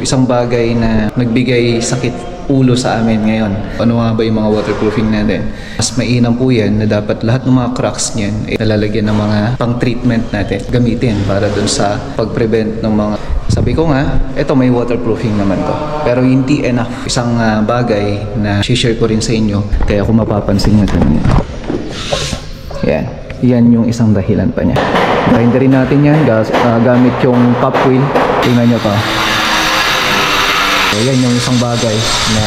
isang bagay na nagbigay sakit ulo sa amin ngayon. Ano nga ba yung mga waterproofing natin? Mas mainam po yan na dapat lahat ng mga cracks niyan ay nalalagyan ng mga pang-treatment natin gamitin para dun sa pag-prevent ng mga... Sabi ko nga, eto may waterproofing naman to. Pero hindi enough. Isang bagay na share ko rin sa inyo. Kaya kung mapapansin nyo ganyan. Yan. Yan yung isang dahilan pa niya. Hindi rin natin yan gamit yung pop wheel. Tingnan nyo pa. So, yan yung isang bagay na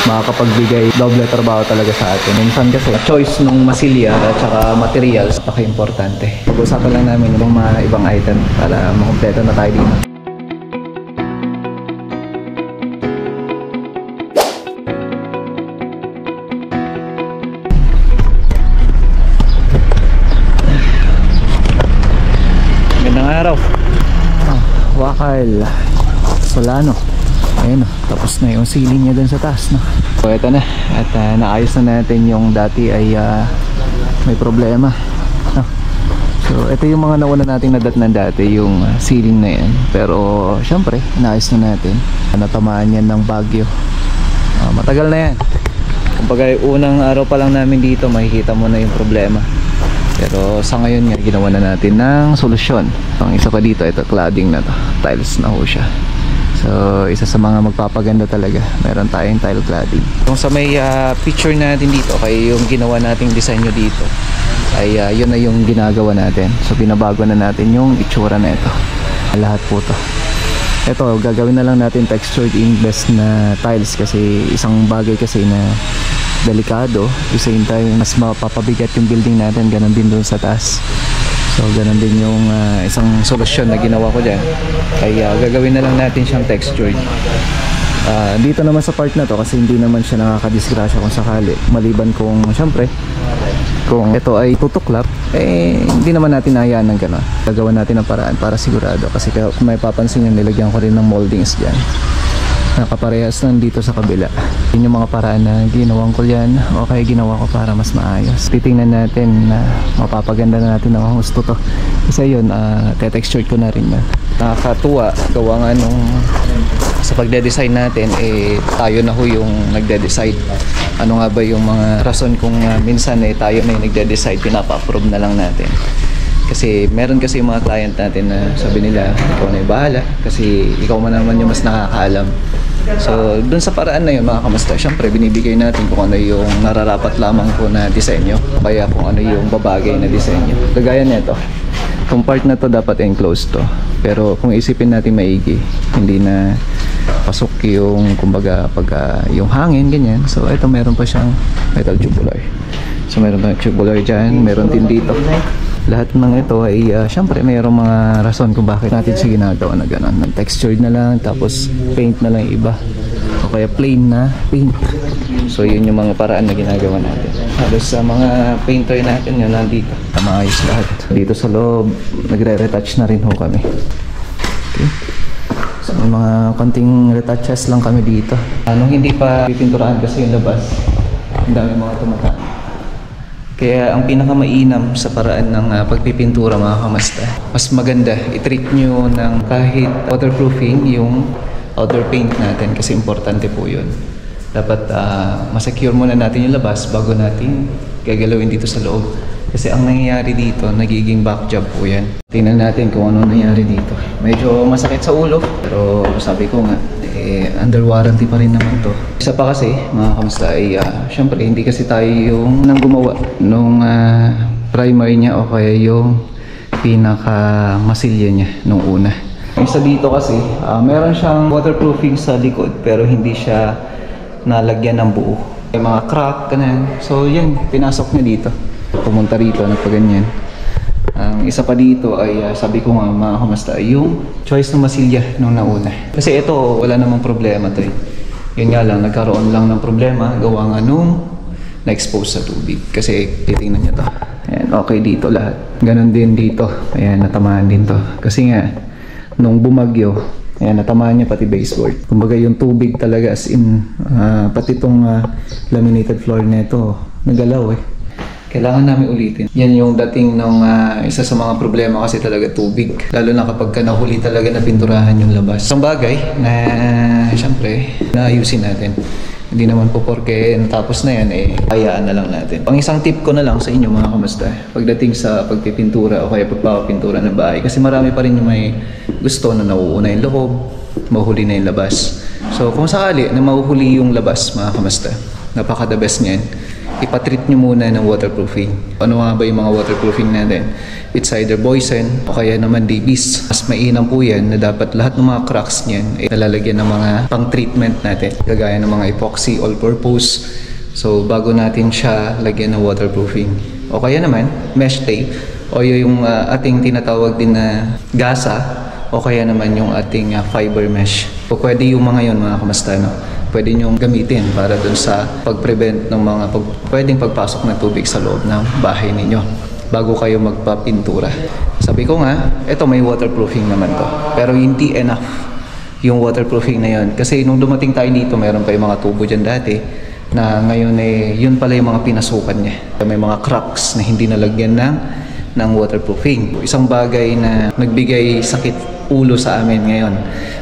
makakapagbigay doble trabaho talaga sa atin. Minsan kasi choice ng masilya at saka materials napaka-importante. Pag-usapan lang namin yung mga ibang item para makumpleto na tayo dito. Magandang araw. Wakal Solano. Ayun, tapos na yung ceiling niya dun sa taas, no? So ito na, at naayos na natin yung dati ay may problema, no? So ito yung mga nauna nating nadatnan dati, yung ceiling na yan. Pero syempre, naayos na natin. Natamaan yan ng bagyo. Matagal na yan. Kumbaga unang araw pa lang namin dito, makikita mo na yung problema. Pero sa ngayon nga, ginawa na natin ng solusyon. Ang isa pa dito, ito cladding na to. Tiles na ho siya. So isa sa mga magpapaganda talaga, meron tayong tile cladding. Kung sa may picture natin dito, kaya yung ginawa nating disenyo dito ay yun na yung ginagawa natin. So binabago na natin yung itsura na ito. Lahat po to. Ito, gagawin na lang natin textured imbes na tiles kasi isang bagay kasi na delikado. At the same time, mas mapapabigat yung building natin, ganun din doon sa taas. So ganun din yung isang solusyon na ginawa ko dyan. Kaya gagawin na lang natin siyang textured. Dito naman sa part na to kasi hindi naman siya nakakadisgrasya kung sakali. Maliban kung syempre kung ito ay tutuklap, hindi naman natin hayaan ng gano'n. Gagawa natin ang paraan para sigurado. Kasi kung may papansin nyo, nilagyan ko rin ng moldings dyan. Nakaparehas lang dito sa kabila. Yun yung mga paraan na ginawang ko yan. Okay, ginawa ko para mas maayos. Titingnan natin na mapapaganda na natin ng gusto to. Kasi yun, te-textured ko na rin na. Nakakatuwa, gawa nga nung sa pagde-design natin, tayo na ho yung nagde-decide. Ano nga ba yung mga rason kung minsan tayo na yung nagde-decide, pinapa-approve na lang natin. Kasi meron kasi yung mga client natin na sabi nila, ikaw na yung bahala kasi ikaw man naman yung mas nakakaalam. So dun sa paraan na yun mga kamusta, syempre binibigay natin kung ano yung nararapat lamang po na disenyo, kaya kung ano yung babagay na disenyo. Kagaya nito, itong part na to dapat enclosed to, pero kung isipin natin maigi, hindi na pasok yung kumbaga pag yung hangin ganyan. So ito meron pa siyang metal tubular. So meron pa tubular dyan, meron din dito. Lahat ng ito ay syempre mayroong mga rason kung bakit natin siya ginagawa na gano'n. Textured na lang, tapos paint na lang iba. O kaya plain na paint. So yun yung mga paraan na ginagawa natin. Halos sa mga painter natin yun nandito. Maayos lahat. Dito sa loob, nagre-retouch na rin ho kami. Okay. So may mga konting retouches lang kami dito. Nung hindi pa pipinturahan kasi yung labas, ang dami mga tumataan. Kaya ang pinakamainam sa paraan ng pagpipintura mga kamasta, mas maganda i-treat nyo ng kahit waterproofing yung outer paint natin kasi importante po yun. Dapat masecure muna natin yung labas bago natin gagalawin dito sa loob. Kasi ang nangyayari dito, nagiging back job po yan. Tingnan natin kung ano nangyayari dito. Medyo masakit sa ulo, pero sabi ko nga, under warranty pa rin naman to. Isa pa kasi, mga kamusta, syempre hindi kasi tayo yung nang gumawa nung primary niya o kaya yung pinaka masilya niya nung una. Isa dito kasi, meron siyang waterproofing sa likod pero hindi siya nalagyan ng buo. May mga crack, ganyan. So yan, pinasok niya dito. Pumunta rito, nagpaganyan. Ang isa pa dito ay sabi ko nga mga kamusta, yung choice ng masilya nung nauna. Kasi ito, wala namang problema to eh. Yun nga lang, nagkaroon lang ng problema gawa nga nung na-expose sa tubig. Kasi titingnan nyo to. Ayan, okay dito lahat. Ganon din dito. Ayan, natamaan din to. Kasi nga, nung bumagyo, ayan, natamaan niya pati baseboard. Kumbaga yung tubig talaga as in, pati itong laminated floor nito, nagalaw eh. kailangan namin ulitin. Yan yung dating ng isa sa mga problema kasi talaga tubig. Lalo na kapag ka nahuli talaga na pinturahan yung labas. Isang bagay na syempre naayusin natin. Hindi naman po porke natapos na yan, hayaan na lang natin. Ang isang tip ko na lang sa inyo mga kamusta, pagdating sa pagpipintura o kaya pagpapapintura ng bahay, kasi marami pa rin yung may gusto na nauuna yung loob, mahuli na yung labas. So kung sakali na mahuhuli yung labas mga kamusta, napaka the best niyan, ipatreat nyo muna ng waterproofing. Ano nga ba yung mga waterproofing natin? It's either Boysen o kaya naman Davies. Mas mainam po yan na dapat lahat ng mga cracks niyan ay nalalagyan ng mga pang-treatment natin. Kagaya ng mga epoxy all-purpose. So bago natin siya lagyan ng waterproofing. O kaya naman mesh tape o yung ating tinatawag din na gasa o kaya naman yung ating fiber mesh. O pwede yung mga yon mga kamusta, no? Pwede nyo gamitin para dun sa pag-prevent ng mga pwedeng pagpasok ng tubig sa loob ng bahay ninyo bago kayo magpapintura. Sabi ko nga, eto may waterproofing naman to. Pero hindi enough yung waterproofing na yon. Kasi nung dumating tayo dito, meron pa yung mga tubo dyan dati na ngayon yun pala yung mga pinasukan niya. May mga cracks na hindi nalagyan ng waterproofing. Isang bagay na nagbigay sakit ulo sa amin ngayon.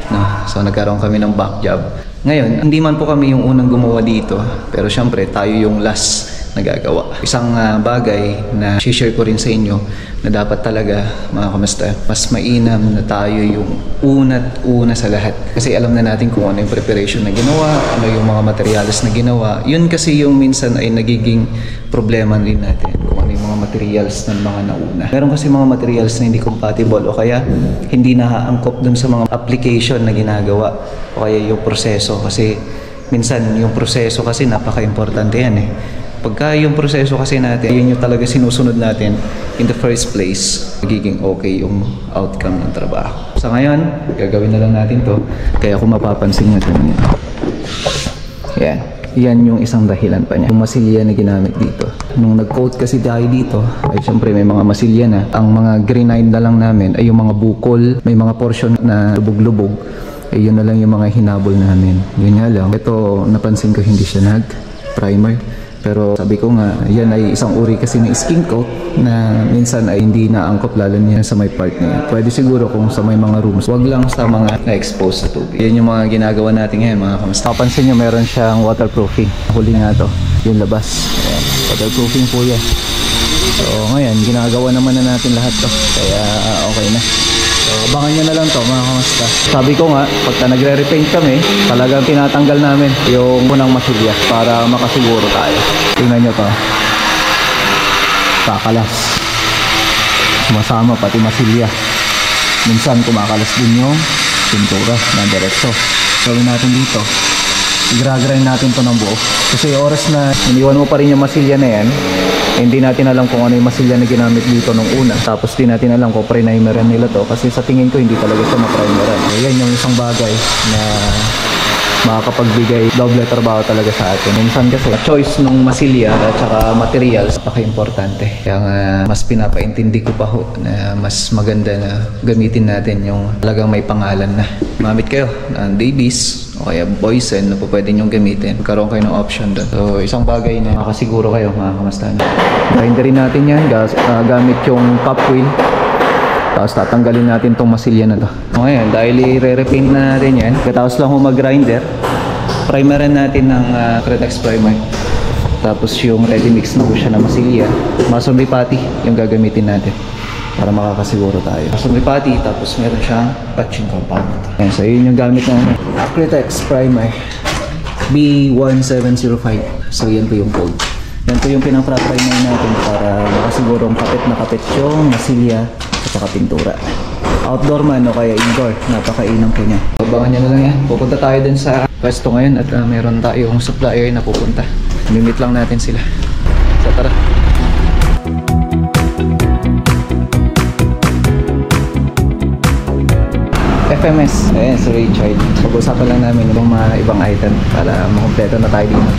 No? So nagkaroon kami ng back job. Ngayon, hindi man po kami yung unang gumawa dito, pero syempre tayo yung last na gagawa. Isang bagay na share ko rin sa inyo na dapat talaga mga kamusta, mas mainam na tayo yung una sa lahat. Kasi alam na natin kung ano yung preparation na ginawa, ano yung mga materials na ginawa. Yun kasi yung minsan ay nagiging problema rin natin. Yung mga materials ng mga nauna. Meron kasi mga materials na hindi compatible o kaya hindi nahaangkop dun sa mga application na ginagawa o kaya yung proseso kasi minsan yung proseso kasi napaka-importante yan Pagka yung proseso kasi natin, yun yung talaga sinusunod natin in the first place, magiging okay yung outcome ng trabaho. Sa ngayon, gagawin na lang natin to. Kaya kung mapapansin nyo dun yan. Yan yung isang dahilan pa niya. Yung masilya na ginamit dito. Nung nag-coat kasi tayo dito, ay syempre may mga masilya na. Ang mga granite na lang namin ay yung mga bukol, may mga portion na lubog-lubog. Ay yun na lang yung mga hinabol namin. Yun nga lang. Ito, napansin ko hindi siya nag-primer. Pero sabi ko nga, yan ay isang uri kasi ng skin coat na minsan ay hindi naangkop lalo niya sa may part niya. Pwede siguro kung sa may mga rooms, wag lang sa mga na-expose sa tubig. Yan yung mga ginagawa natin ngayon mga kamusta. Papansin nyo meron siyang waterproofing. Huli nga to, yung labas. Ayan, waterproofing po yan. So ngayon, ginagawa naman na natin lahat to. Kaya okay na. So, abangan nyo na lang to mga kamusta. Sabi ko nga, pagka nagre-repaint kami, talagang tinatanggal namin yung unang masilya para makasiguro tayo. Tingnan nyo to. Kakalas. Sumasama pati masilya. Minsan kumakalas din yung pintura na diretso. Gawin natin dito. I-grind natin to ng buo. Kasi oras na iniwan mo pa rin yung masilya na yan, hindi natin alam kung ano yung masilya na ginamit dito nung una. Tapos di natin alam kung primeran nila to. Kasi sa tingin ko hindi talaga siya ma-primeran. Yan yung isang bagay na makakapagbigay doble trabaho talaga sa atin. Minsan kasi choice ng masilya at saka materials napaka-importante. Kaya nga mas pinapaintindi ko pa ho na mas maganda na gamitin natin yung talagang may pangalan na. Mamit kayo ng Davies o kaya Boysen na po pwede nyong gamitin. Magkaroon kayo ng option doon. So isang bagay na makasiguro kayo mga kamusta. Grinderin natin yan gamit yung cup wheel. Tapos tatanggalin natin tong masilya na to. So ngayon, dahil i-repaint na natin yan, katapos lang mag-grinder, primeran natin ng Cretex primer. Tapos yung ready mix na po siya na masilya, masonry putty yung gagamitin natin para makakasiguro tayo. Masonry putty, tapos meron siyang patching compound. Ayan, so yun yung gamit ng Cretex primer B1705. So yan po yung code. Yan po yung pinang-primer natin para makasigurong kapit na kapit yung masilya at saka pintura. Outdoor man o kaya indoor, napakainam po niya. Abangan nyo na lang yan. Pupunta tayo dun sa pwesto ngayon at meron tayong supplier na pupunta. Mimit lang natin sila. So tara. FMS. Ayan, si Richard. Pag-usapan lang namin yung mga ibang item para makumpleto na tayo dito.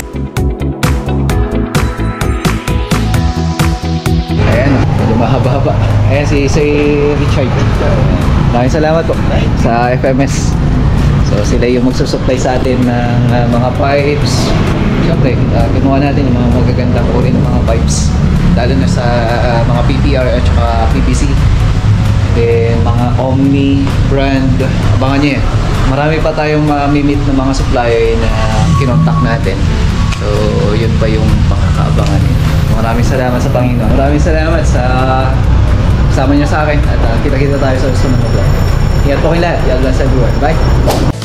Ayan, medyo mahaba-haba. Ayan si Richard. Maraming salamat po sa FMS. So si Sila yung magsusupply sa atin ng mga pipes. Siyempre, kinuha natin yung mga magagandang uri ng mga pipes. Lalo na sa mga PPR at saka PPC. Then, mga Omni brand. Abangan nyo yan. Marami pa tayong mamimit ng mga supplier na kinontak natin. So, yun pa yung pakakaabangan nyo. Maraming salamat sa Panginoon. Maraming salamat sa kasama nyo sa akin. At kita-kita tayo sa susunod na vlog. Ingat po kayo lahat. God bless everyone. Bye!